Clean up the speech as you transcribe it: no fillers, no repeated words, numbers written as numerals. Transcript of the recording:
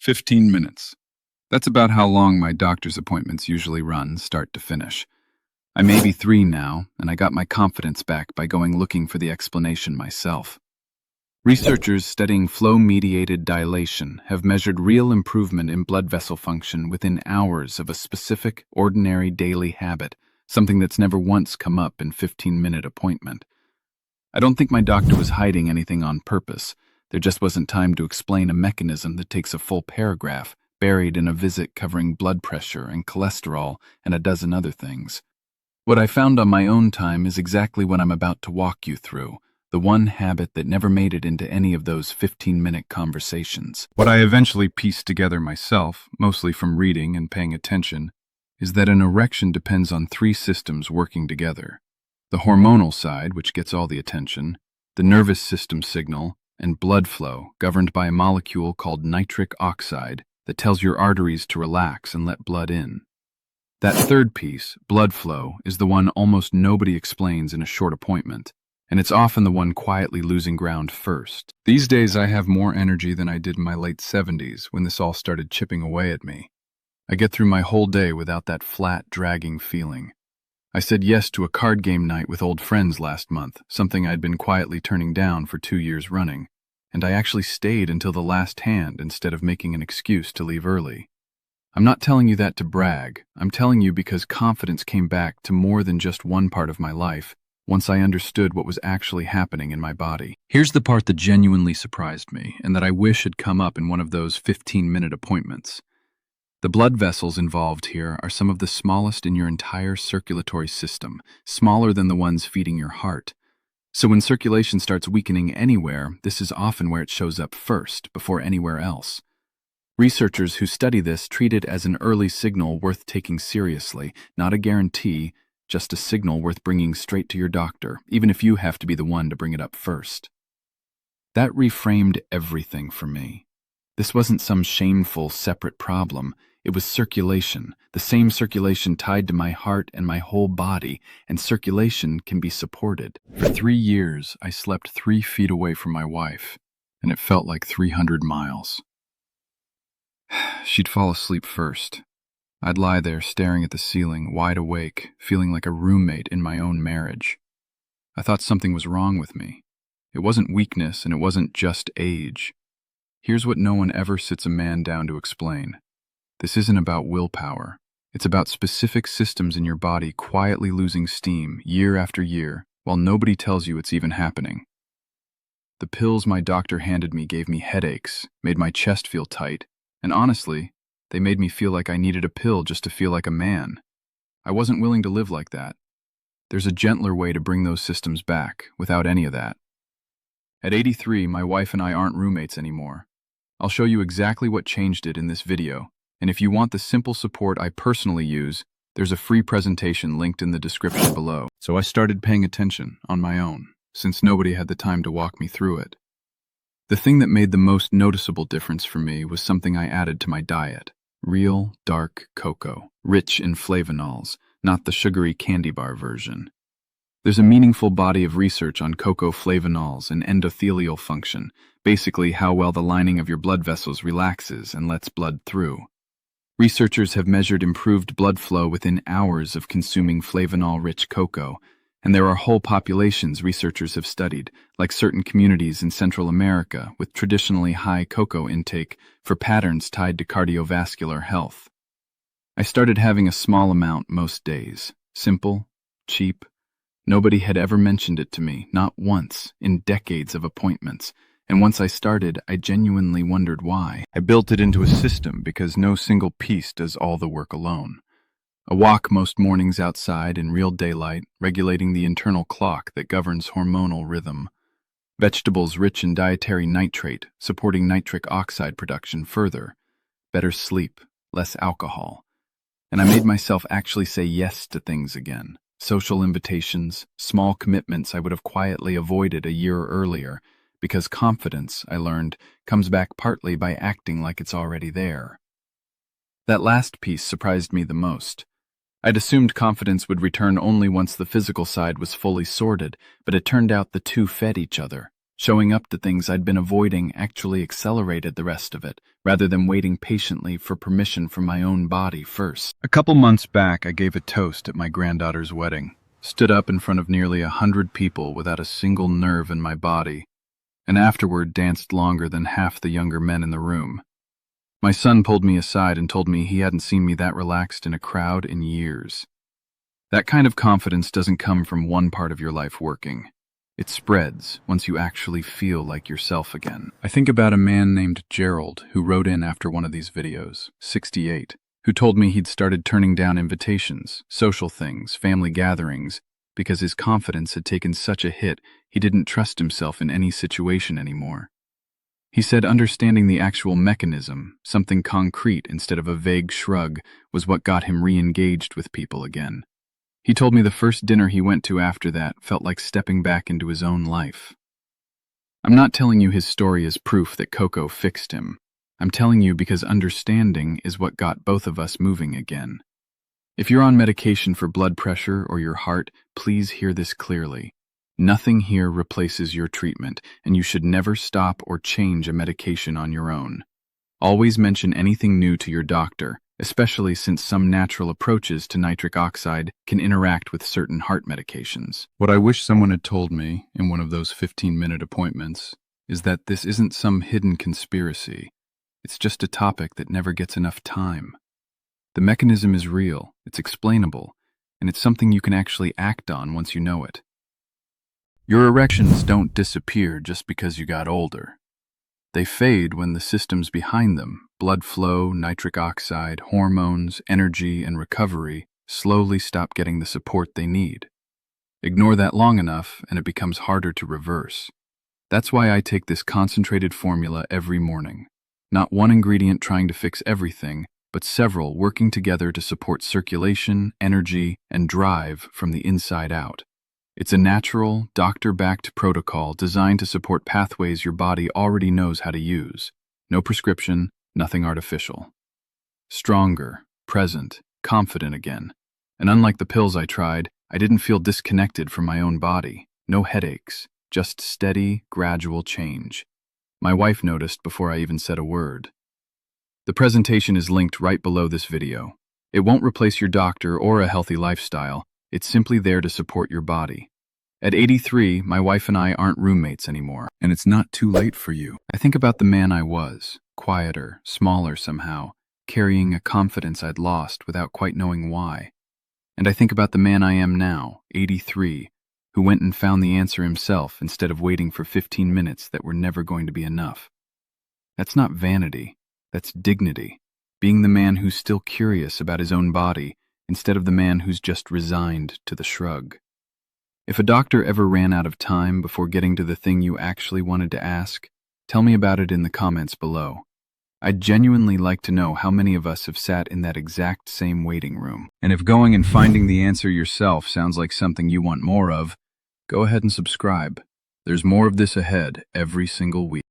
15 minutes. That's about how long my doctor's appointments usually run, start to finish. I may be 3 now, and I got my confidence back by going looking for the explanation myself. Researchers studying flow-mediated dilation have measured real improvement in blood vessel function within hours of a specific, ordinary daily habit, something that's never once come up in 15-minute appointment. I don't think my doctor was hiding anything on purpose. There just wasn't time to explain a mechanism that takes a full paragraph, buried in a visit covering blood pressure and cholesterol and a dozen other things. What I found on my own time is exactly what I'm about to walk you through, the one habit that never made it into any of those 15-minute conversations. What I eventually pieced together myself, mostly from reading and paying attention, is that an erection depends on 3 systems working together. The hormonal side, which gets all the attention, the nervous system signal, and blood flow, governed by a molecule called nitric oxide that tells your arteries to relax and let blood in. That third piece, blood flow, is the one almost nobody explains in a short appointment, and it's often the one quietly losing ground first. These days I have more energy than I did in my late 70s when this all started chipping away at me. I get through my whole day without that flat, dragging feeling. I said yes to a card game night with old friends last month, something I'd been quietly turning down for 2 years running, and I actually stayed until the last hand instead of making an excuse to leave early. I'm not telling you that to brag. I'm telling you because confidence came back to more than just one part of my life once I understood what was actually happening in my body. Here's the part that genuinely surprised me and that I wish had come up in one of those 15-minute appointments. The blood vessels involved here are some of the smallest in your entire circulatory system, smaller than the ones feeding your heart. So when circulation starts weakening anywhere, this is often where it shows up first, before anywhere else. Researchers who study this treat it as an early signal worth taking seriously, not a guarantee, just a signal worth bringing straight to your doctor, even if you have to be the one to bring it up first. That reframed everything for me. This wasn't some shameful, separate problem. It was circulation, the same circulation tied to my heart and my whole body, and circulation can be supported. For 3 years, I slept 3 feet away from my wife, and it felt like 300 miles. She'd fall asleep first. I'd lie there staring at the ceiling, wide awake, feeling like a roommate in my own marriage. I thought something was wrong with me. It wasn't weakness, and it wasn't just age. Here's what no one ever sits a man down to explain. This isn't about willpower. It's about specific systems in your body quietly losing steam year after year while nobody tells you it's even happening. The pills my doctor handed me gave me headaches, made my chest feel tight, and honestly, they made me feel like I needed a pill just to feel like a man. I wasn't willing to live like that. There's a gentler way to bring those systems back, without any of that. At 83, my wife and I aren't roommates anymore. I'll show you exactly what changed it in this video, and if you want the simple support I personally use, there's a free presentation linked in the description below. So I started paying attention on my own, since nobody had the time to walk me through it. The thing that made the most noticeable difference for me was something I added to my diet. Real, dark cocoa, rich in flavonols, not the sugary candy bar version. There's a meaningful body of research on cocoa flavonols and endothelial function, basically how well the lining of your blood vessels relaxes and lets blood through. Researchers have measured improved blood flow within hours of consuming flavanol-rich cocoa, and there are whole populations researchers have studied, like certain communities in Central America with traditionally high cocoa intake for patterns tied to cardiovascular health. I started having a small amount most days. Simple, cheap. Nobody had ever mentioned it to me, not once, in decades of appointments. And once I started, I genuinely wondered why. I built it into a system because no single piece does all the work alone. A walk most mornings outside in real daylight, regulating the internal clock that governs hormonal rhythm. Vegetables rich in dietary nitrate, supporting nitric oxide production further. Better sleep, less alcohol. And I made myself actually say yes to things again. Social invitations, small commitments I would have quietly avoided a year earlier, because confidence, I learned, comes back partly by acting like it's already there. That last piece surprised me the most. I'd assumed confidence would return only once the physical side was fully sorted, but it turned out the two fed each other. Showing up to things I'd been avoiding actually accelerated the rest of it, rather than waiting patiently for permission from my own body first. A couple months back, I gave a toast at my granddaughter's wedding. Stood up in front of nearly 100 people without a single nerve in my body, and afterward danced longer than half the younger men in the room. My son pulled me aside and told me he hadn't seen me that relaxed in a crowd in years. That kind of confidence doesn't come from one part of your life working. It spreads once you actually feel like yourself again. I think about a man named Gerald who wrote in after one of these videos, 68, who told me he'd started turning down invitations, social things, family gatherings, because his confidence had taken such a hit he didn't trust himself in any situation anymore. He said understanding the actual mechanism, something concrete instead of a vague shrug, was what got him re-engaged with people again. He told me the first dinner he went to after that felt like stepping back into his own life. I'm not telling you his story as proof that Coco fixed him. I'm telling you because understanding is what got both of us moving again. If you're on medication for blood pressure or your heart, please hear this clearly. Nothing here replaces your treatment, and you should never stop or change a medication on your own. Always mention anything new to your doctor, especially since some natural approaches to nitric oxide can interact with certain heart medications. What I wish someone had told me in one of those 15-minute appointments is that this isn't some hidden conspiracy. It's just a topic that never gets enough time. The mechanism is real, it's explainable, and it's something you can actually act on once you know it. Your erections don't disappear just because you got older. They fade when the systems behind them, blood flow, nitric oxide, hormones, energy, and recovery, slowly stop getting the support they need. Ignore that long enough, and it becomes harder to reverse. That's why I take this concentrated formula every morning. Not one ingredient trying to fix everything, but several working together to support circulation, energy, and drive from the inside out. It's a natural, doctor-backed protocol designed to support pathways your body already knows how to use. No prescription, nothing artificial. Stronger, present, confident again. And unlike the pills I tried, I didn't feel disconnected from my own body. No headaches, just steady, gradual change. My wife noticed before I even said a word. The presentation is linked right below this video. It won't replace your doctor or a healthy lifestyle. It's simply there to support your body. At 83, my wife and I aren't roommates anymore, and it's not too late for you. I think about the man I was, quieter, smaller somehow, carrying a confidence I'd lost without quite knowing why. And I think about the man I am now, 83, who went and found the answer himself instead of waiting for 15 minutes that were never going to be enough. That's not vanity, that's dignity, being the man who's still curious about his own body instead of the man who's just resigned to the shrug. If a doctor ever ran out of time before getting to the thing you actually wanted to ask, tell me about it in the comments below. I'd genuinely like to know how many of us have sat in that exact same waiting room. And if going and finding the answer yourself sounds like something you want more of, go ahead and subscribe. There's more of this ahead every single week.